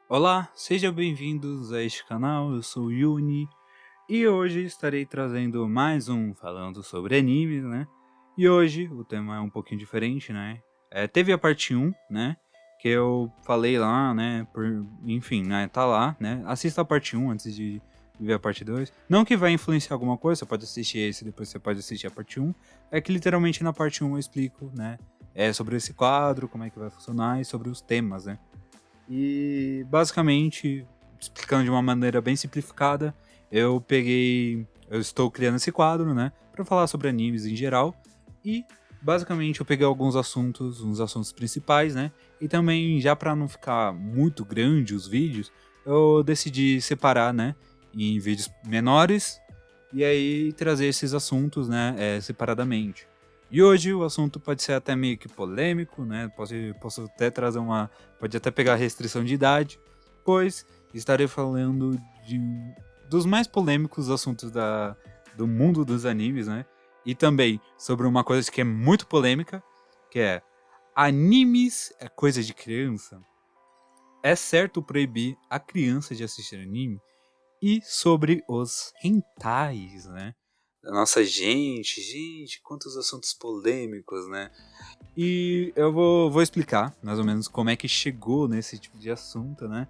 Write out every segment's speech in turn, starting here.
Olá, sejam bem-vindos a este canal, eu sou o Yuni e hoje estarei trazendo mais um falando sobre animes, né? E hoje o tema é um pouquinho diferente, né? Teve a parte um, né? Que eu falei lá, né? Enfim, né? Tá lá, né? Assista a parte um antes de ver a parte 2. Não que vai influenciar alguma coisa, você pode assistir esse, depois você pode assistir a parte um. É que literalmente na parte um eu explico, né? Sobre esse quadro, como é que vai funcionar e sobre os temas, né? E basicamente, explicando de uma maneira bem simplificada, eu estou criando esse quadro, né, para falar sobre animes em geral e basicamente eu peguei alguns assuntos, uns assuntos principais, né, e também já para não ficar muito grande os vídeos, eu decidi separar, né, em vídeos menores e aí trazer esses assuntos, né, separadamente. E hoje o assunto pode ser até meio que polêmico, né? Posso até trazer uma. Pode até pegar restrição de idade, pois estarei falando de, dos mais polêmicos assuntos do mundo dos animes, né? E também sobre uma coisa que é muito polêmica, que é animes é coisa de criança? É certo proibir a criança de assistir anime? E sobre os hentais, né? Nossa, gente, quantos assuntos polêmicos, né? E eu vou explicar mais ou menos como é que chegou nesse tipo de assunto, né?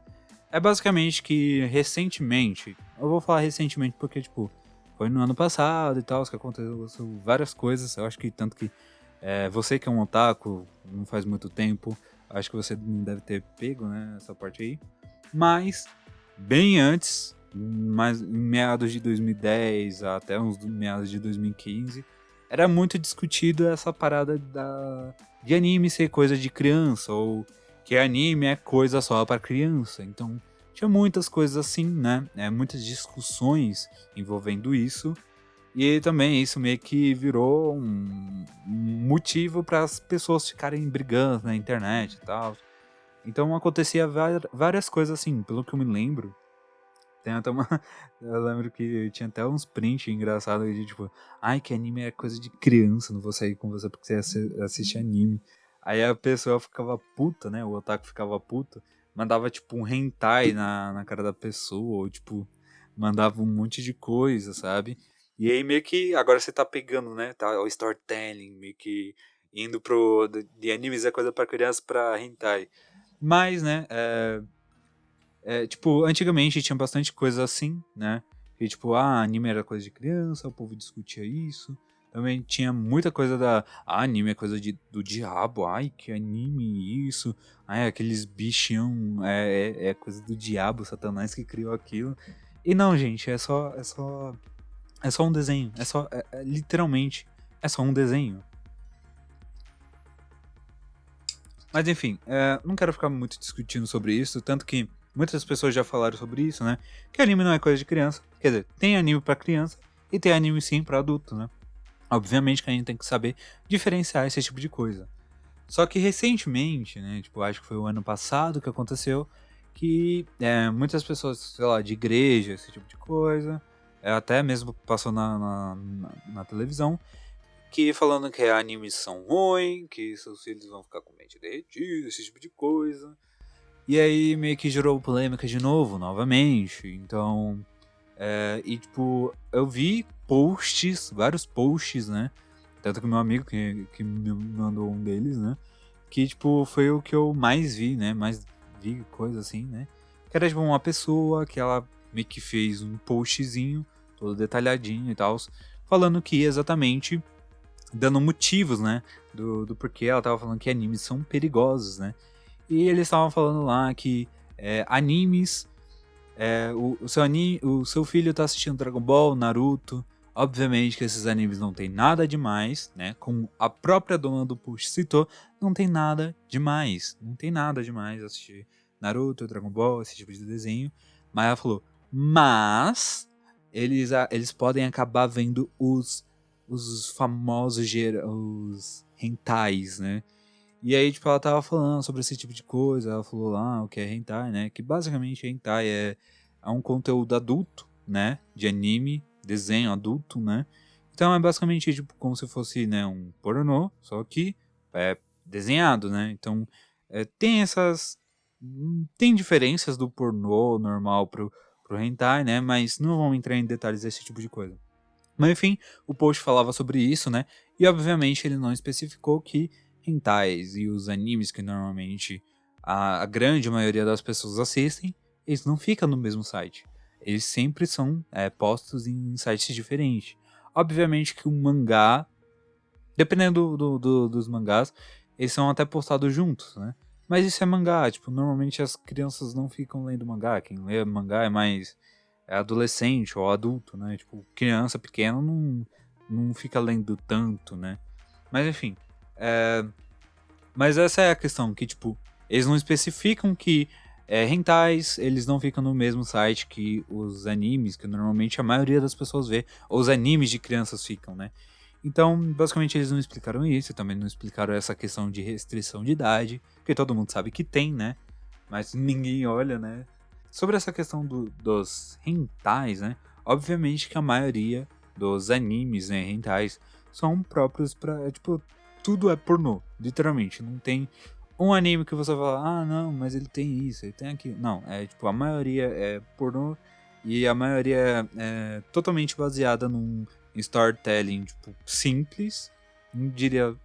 É basicamente que recentemente, eu vou falar recentemente porque, tipo, foi no ano passado e tal, que aconteceu várias coisas. Eu acho que tanto que você que é um otaku, não faz muito tempo, acho que você não deve ter pego, né, essa parte aí. Mas, bem antes, mais em meados de 2010 até uns meados de 2015, era muito discutido essa parada de anime ser coisa de criança, ou que anime é coisa só para criança. Então, tinha muitas coisas assim, né? Muitas discussões envolvendo isso. E também isso meio que virou um motivo para as pessoas ficarem brigando na internet e tal. Então acontecia várias coisas assim, pelo que eu me lembro. Tem até uma. Eu lembro que tinha até uns prints engraçados de tipo, ai, que anime é coisa de criança, não vou sair com você porque você assiste anime. Aí a pessoa ficava puta, né? O otaku ficava puto, mandava tipo um hentai na cara da pessoa, ou tipo, mandava um monte de coisa, sabe? E aí meio que agora você tá pegando, né? Tá o storytelling, meio que indo pro. De animes é coisa pra criança pra hentai. Mas, né, tipo, antigamente tinha bastante coisa assim, né? Que tipo, anime era coisa de criança, o povo discutia isso. Também tinha muita coisa anime é coisa do diabo, ai, que anime isso. Ai, aqueles bichão, é coisa do diabo, Satanás que criou aquilo. E não, gente, é só um desenho. Literalmente, é só um desenho. Mas enfim, não quero ficar muito discutindo sobre isso, tanto que muitas pessoas já falaram sobre isso, né? Que anime não é coisa de criança. Quer dizer, tem anime pra criança e tem anime sim pra adulto, né? Obviamente que a gente tem que saber diferenciar esse tipo de coisa. Só que recentemente, né? Tipo, acho que foi o ano passado que aconteceu, que muitas pessoas, sei lá, de igreja, esse tipo de coisa, até mesmo passou na televisão, que falando que animes são ruins, que seus filhos vão ficar com mente derretida, esse tipo de coisa. E aí meio que gerou polêmica de novo, novamente. Então, e tipo, eu vi posts, vários posts, né? Tanto que meu amigo que me mandou um deles, né? Que tipo, foi o que eu mais vi, né? Mais vi coisa assim, né? Que era tipo uma pessoa que ela meio que fez um postzinho, todo detalhadinho e tal, falando que exatamente dando motivos, né? Do porquê ela tava falando que animes são perigosos, né? E eles estavam falando lá que animes. O seu filho tá assistindo Dragon Ball, Naruto. Obviamente que esses animes não tem nada demais, né? Como a própria dona do post citou, não tem nada demais. Não tem nada demais assistir Naruto, Dragon Ball, esse tipo de desenho. Mas ela falou, mas eles podem acabar vendo os famosos os hentais, né? E aí, tipo, ela tava falando sobre esse tipo de coisa, ela falou lá o que é hentai, né? Que basicamente hentai é um conteúdo adulto, né? De anime, desenho adulto, né? Então é basicamente tipo como se fosse, né, um pornô, só que é desenhado, né? Então tem tem diferenças do pornô normal pro hentai, né? Mas não vamos entrar em detalhes desse tipo de coisa. Mas enfim, o post falava sobre isso, né? E obviamente ele não especificou que hentais e os animes que normalmente a grande maioria das pessoas assistem, eles não ficam no mesmo site. Eles sempre são postos em sites diferentes. Obviamente que o mangá, dependendo dos mangás, eles são até postados juntos, né? Mas isso é mangá, tipo, normalmente as crianças não ficam lendo mangá. Quem lê mangá é mais adolescente ou adulto, né? Tipo, criança pequena não fica lendo tanto, né? Mas enfim. Mas essa é a questão, que tipo, eles não especificam que hentais, eles não ficam no mesmo site que os animes, que normalmente a maioria das pessoas vê, ou os animes de crianças ficam, né? Então, basicamente, eles não explicaram isso, também não explicaram essa questão de restrição de idade, que todo mundo sabe que tem, né? Mas ninguém olha, né? Sobre essa questão dos hentais, né? Obviamente que a maioria dos animes, né, hentais, são próprios pra, tipo, tudo é pornô, literalmente. Não tem um anime que você fala, ah, não, mas ele tem isso, ele tem aquilo. Não, é tipo, a maioria é pornô e a maioria é totalmente baseada num storytelling, tipo, simples. Não diria.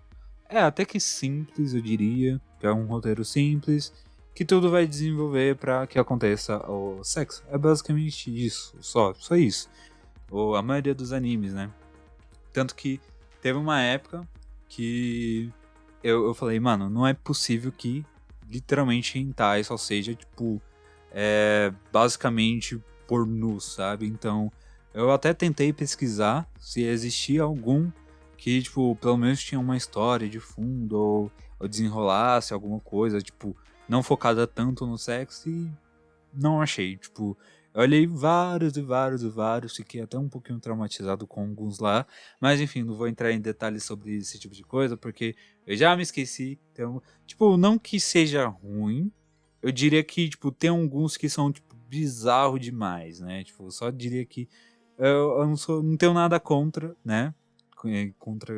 Até que simples, eu diria. Que é um roteiro simples. Que tudo vai desenvolver pra que aconteça o sexo. É basicamente isso. Só isso. Ou a maioria dos animes, né? Tanto que teve uma época que eu falei, mano, não é possível que literalmente hentai só seja, tipo, basicamente pornô, sabe? Então, eu até tentei pesquisar se existia algum que, tipo, pelo menos tinha uma história de fundo ou desenrolasse alguma coisa, tipo, não focada tanto no sexo e não achei, tipo, eu olhei vários e vários e vários, fiquei até um pouquinho traumatizado com alguns lá, mas enfim, não vou entrar em detalhes sobre esse tipo de coisa, porque eu já me esqueci, então, tipo, não que seja ruim, eu diria que, tipo, tem alguns que são, tipo, bizarro demais, né, tipo, eu só diria que eu não tenho nada contra, né, contra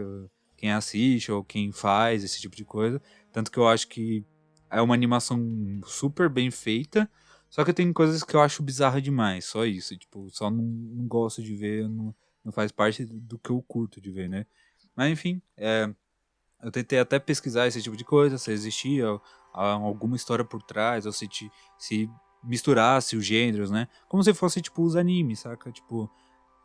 quem assiste ou quem faz esse tipo de coisa, tanto que eu acho que é uma animação super bem feita, só que tem coisas que eu acho bizarra demais, só isso. Tipo, só não gosto de ver, não faz parte do que eu curto de ver, né? Mas enfim, eu tentei até pesquisar esse tipo de coisa, se existia alguma história por trás, ou se misturasse os gêneros, né? Como se fosse, tipo, os animes, saca? Tipo,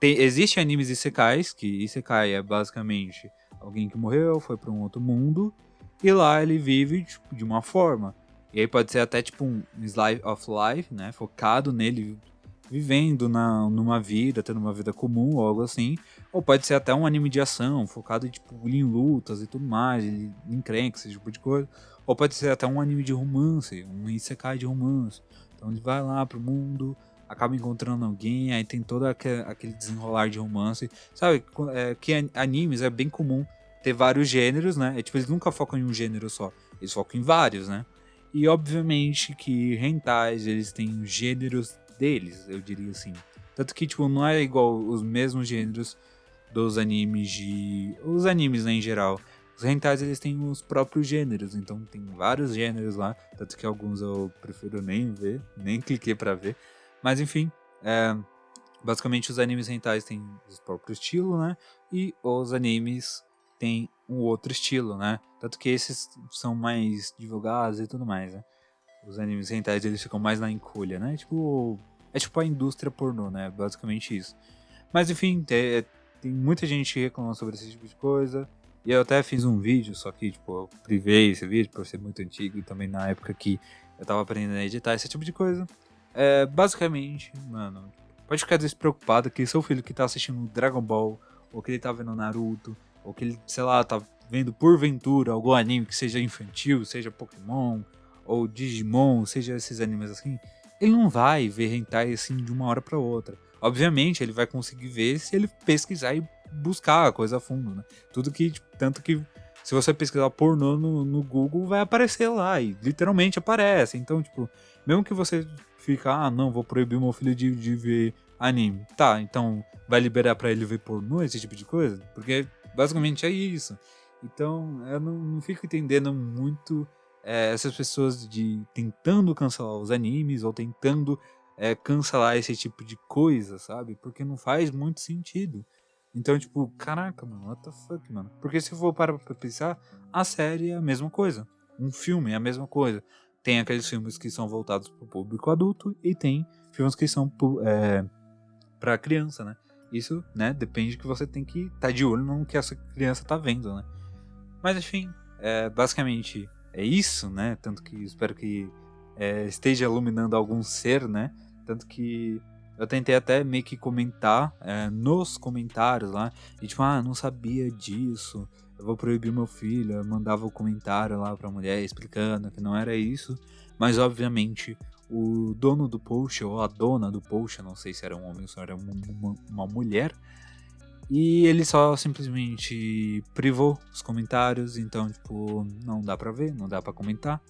existe animes isekais, que isekai é basicamente alguém que morreu, foi para um outro mundo, e lá ele vive tipo, de uma forma. E aí pode ser até tipo um slice of life, né? Focado nele vivendo numa vida, tendo uma vida comum ou algo assim. Ou pode ser até um anime de ação, focado tipo, em lutas e tudo mais, em encrencas, esse tipo de coisa. Ou pode ser até um anime de romance, um isekai de romance. Então ele vai lá pro mundo, acaba encontrando alguém, aí tem todo aquele desenrolar de romance. Sabe, que animes é bem comum ter vários gêneros, né? É, tipo, eles nunca focam em um gênero só, eles focam em vários, né? E obviamente que hentais, eles têm os gêneros deles, eu diria assim. Tanto que, tipo, não é igual os mesmos gêneros dos animes de... Os animes, né, em geral. Os hentais, eles têm os próprios gêneros, então tem vários gêneros lá, tanto que alguns eu prefiro nem ver, nem cliquei pra ver. Mas enfim, basicamente os animes hentais têm o próprio estilo, né? E os animes têm um outro estilo, né? Tanto que esses são mais divulgados e tudo mais, né? Os animes hentais eles ficam mais na encolha, né? Tipo, é tipo a indústria pornô, né? Basicamente isso. Mas enfim, tem muita gente reclamando sobre esse tipo de coisa. E eu até fiz um vídeo, só que, tipo, eu privei esse vídeo por ser muito antigo e também na época que eu tava aprendendo a editar esse tipo de coisa. Basicamente, mano, pode ficar despreocupado que seu filho que tá assistindo Dragon Ball, ou que ele tá vendo Naruto, ou que ele, sei lá, tá vendo porventura algum anime que seja infantil, seja Pokémon, ou Digimon, seja esses animes assim, ele não vai ver hentai assim de uma hora pra outra. Obviamente, ele vai conseguir ver se ele pesquisar e buscar a coisa a fundo, né? Tudo que, tipo, tanto que se você pesquisar pornô no Google, vai aparecer lá, e literalmente aparece. Então, tipo, mesmo que você fique, ah, não, vou proibir meu filho de ver anime. Tá, então vai liberar pra ele ver pornô, esse tipo de coisa? Porque basicamente é isso. Então, eu não fico entendendo muito essas pessoas de tentando cancelar os animes ou tentando cancelar esse tipo de coisa, sabe? Porque não faz muito sentido. Então, tipo, caraca, mano, what the fuck, mano? Porque se eu for parar pra pensar, a série é a mesma coisa. Um filme é a mesma coisa. Tem aqueles filmes que são voltados pro público adulto e tem filmes que são pra criança, né? Isso, né, depende que você tem que estar de olho no que essa criança tá vendo, né? Mas enfim, basicamente é isso, né? Tanto que espero que esteja iluminando algum ser, né? Tanto que eu tentei até meio que comentar nos comentários lá, e tipo, não sabia disso, eu vou proibir meu filho. Eu mandava o comentário lá pra mulher explicando que não era isso, mas obviamente o dono do post, ou a dona do post, eu não sei se era um homem ou se era uma mulher, e ele só simplesmente privou os comentários, então, tipo, não dá pra ver, não dá pra comentar.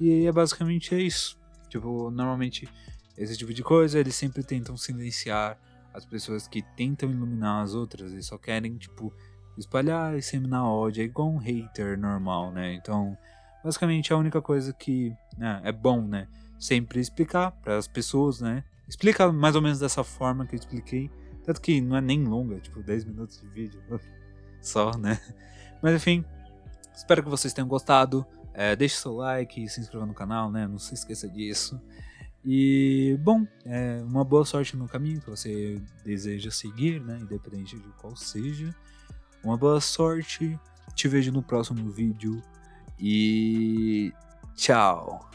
E basicamente é isso. Tipo, normalmente esse tipo de coisa, eles sempre tentam silenciar as pessoas que tentam iluminar as outras e só querem, tipo, espalhar e disseminar ódio. É igual um hater normal, né? Então, basicamente a única coisa que é bom, né? Sempre explicar para as pessoas, né? Explica mais ou menos dessa forma que eu expliquei. Tanto que não é nem longa, tipo 10 minutos de vídeo só, né? Mas enfim, espero que vocês tenham gostado. Deixe seu like, se inscreva no canal, né? Não se esqueça disso. E, bom, uma boa sorte no caminho que você deseja seguir, né? Independente de qual seja. Uma boa sorte. Te vejo no próximo vídeo. E tchau!